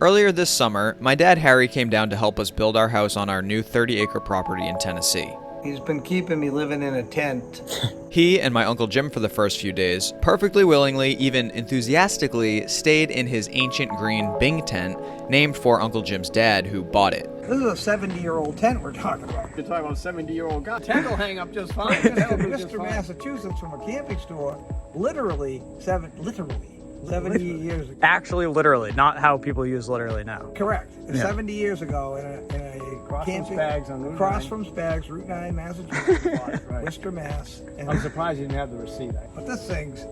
Earlier this summer, my dad Harry came down to help us build our house on our new 30-acre property in Tennessee. He's been keeping me living in a tent. He and my Uncle Jim for the first few days, perfectly willingly, even enthusiastically, stayed in his ancient green Bing tent, named for Uncle Jim's dad, who bought it. This is a 70-year-old tent we're talking about. You're talking about a 70-year-old guy. Tent will hang up just fine. Mr. Massachusetts from a camping store, literally 70 years ago. Actually, literally, not how people use literally now. Correct. Yeah. 70 years ago in a Across from camping, Spags on Route across 9. from Spags, Route 9, Massachusetts, Right. Worcester, Mass. And, I'm surprised you didn't have the receipt. but this thing's,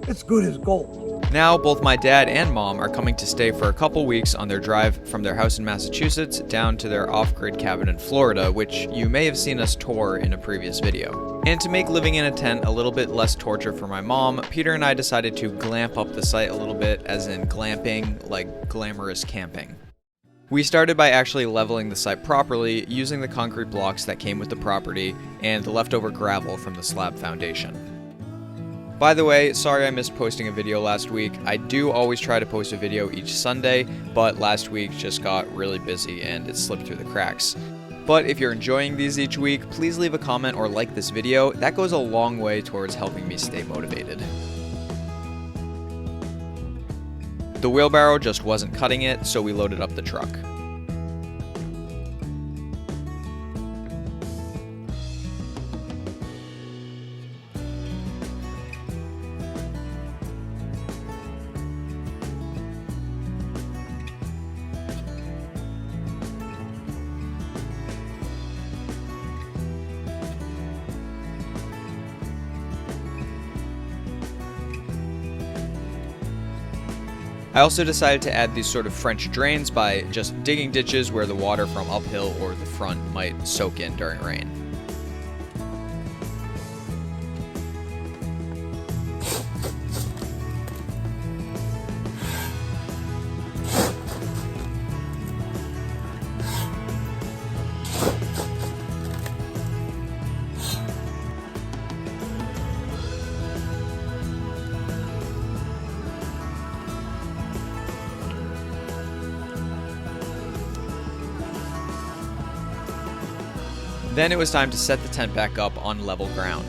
it's good as gold. Now, both my dad and mom are coming to stay for a couple weeks on their drive from their house in Massachusetts down to their off-grid cabin in Florida, which you may have seen us tour in a previous video. And to make living in a tent a little bit less torture for my mom, Peter and I decided to glamp up the site a little bit, as in glamping, like glamorous camping. We started by actually leveling the site properly, using the concrete blocks that came with the property and the leftover gravel from the slab foundation. By the way, sorry I missed posting a video last week. I do always try to post a video each Sunday, but last week just got really busy and it slipped through the cracks. But if you're enjoying these each week, please leave a comment or like this video. That goes a long way towards helping me stay motivated. The wheelbarrow just wasn't cutting it, so we loaded up the truck. I also decided to add these sort of French drains by just digging ditches where the water from uphill or the front might soak in during rain. Then it was time to set the tent back up on level ground.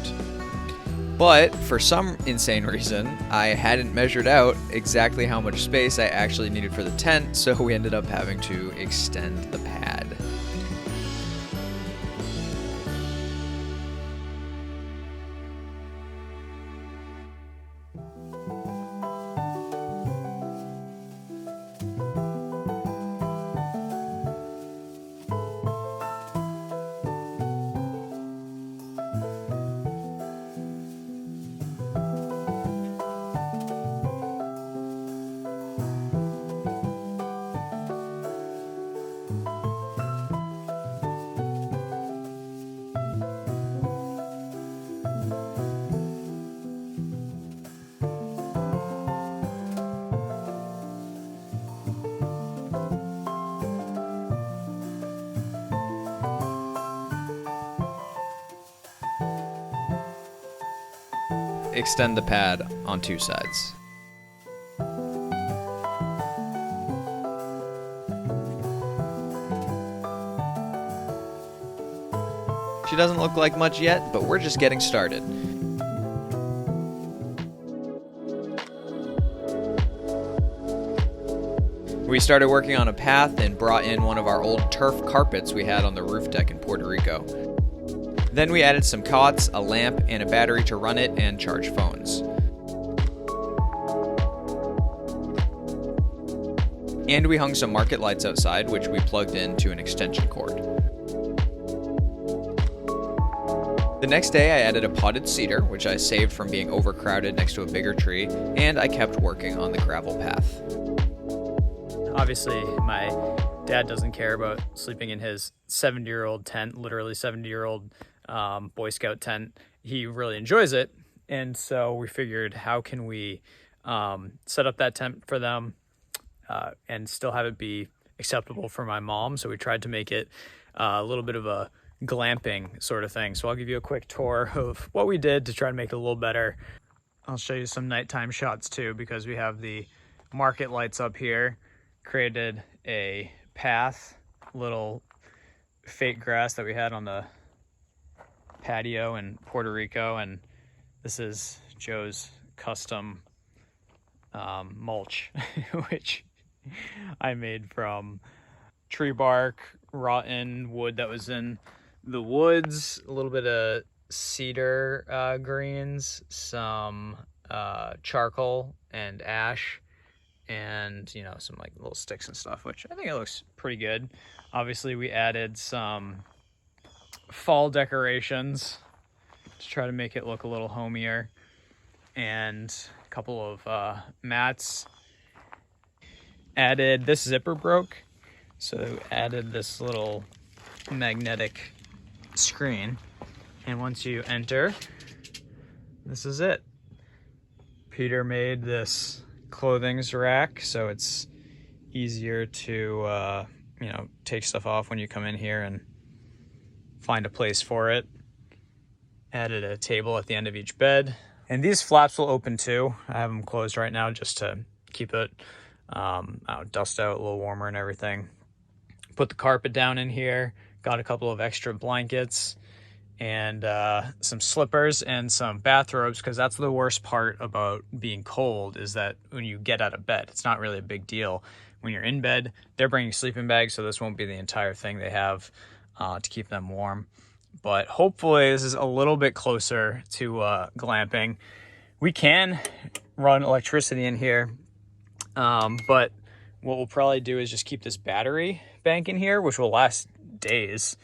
But for some insane reason, I hadn't measured out exactly how much space I actually needed for the tent, so we ended up having to extend the pad. Extend the pad on two sides. She doesn't look like much yet, but we're just getting started. We started working on a path and brought in one of our old turf carpets we had on the roof deck in Puerto Rico. Then we added some cots, a lamp, and a battery to run it and charge phones. And we hung some market lights outside, which we plugged into an extension cord. The next day I added a potted cedar, which I saved from being overcrowded next to a bigger tree, and I kept working on the gravel path. Obviously, my dad doesn't care about sleeping in his 70-year-old tent, literally 70-year-old Boy Scout tent. He really enjoys it, and so we figured, how can we set up that tent for them and still have it be acceptable for my mom? So we tried to make it a little bit of a glamping sort of thing. So I'll give you a quick tour of what we did to try to make it a little better. I'll show you some nighttime shots too, because we have the market lights up here, created a path, little fake grass that we had on the patio in Puerto Rico, and this is Joe's custom mulch, which I made from tree bark, rotten wood that was in the woods, a little bit of cedar greens, some charcoal and ash, and some like little sticks and stuff, which I think it looks pretty good. Obviously we added some fall decorations to try to make it look a little homier, and a couple of mats. Added, this zipper broke, so added this little magnetic screen, and once you enter, this is it. Peter made this clothing's rack, so it's easier to take stuff off when you come in here and find a place for it. Added a table at the end of each bed, and these flaps will open too. I have them closed right now just to keep it dust out, a little warmer and everything. Put the carpet down in here, got a couple of extra blankets and some slippers and some bathrobes, because that's the worst part about being cold, is that when you get out of bed, it's not really a big deal. When you're in bed, they're bringing sleeping bags, so this won't be the entire thing they have to keep them warm. But hopefully this is a little bit closer to glamping. We can run electricity in here, but what we'll probably do is just keep this battery bank in here, which will last days.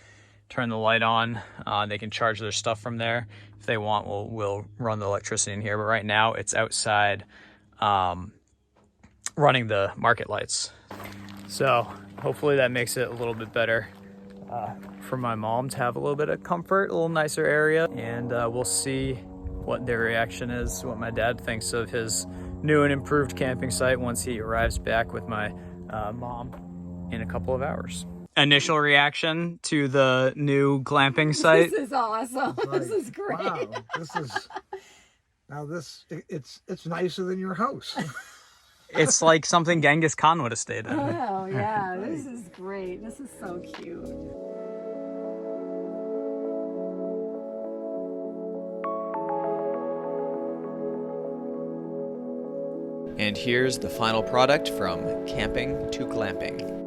Turn the light on, they can charge their stuff from there. If they want, we'll run the electricity in here, but right now it's outside running the market lights. So hopefully that makes it a little bit better for my mom to have a little bit of comfort, a little nicer area, and we'll see what their reaction is, what my dad thinks of his new and improved camping site once he arrives back with my mom in a couple of hours. Initial reaction to the new glamping site? This is awesome. Right. This is great. Wow, it's nicer than your house. It's like something Genghis Khan would have stayed in. Oh, yeah. This is great. This is so cute. And here's the final product from camping to glamping.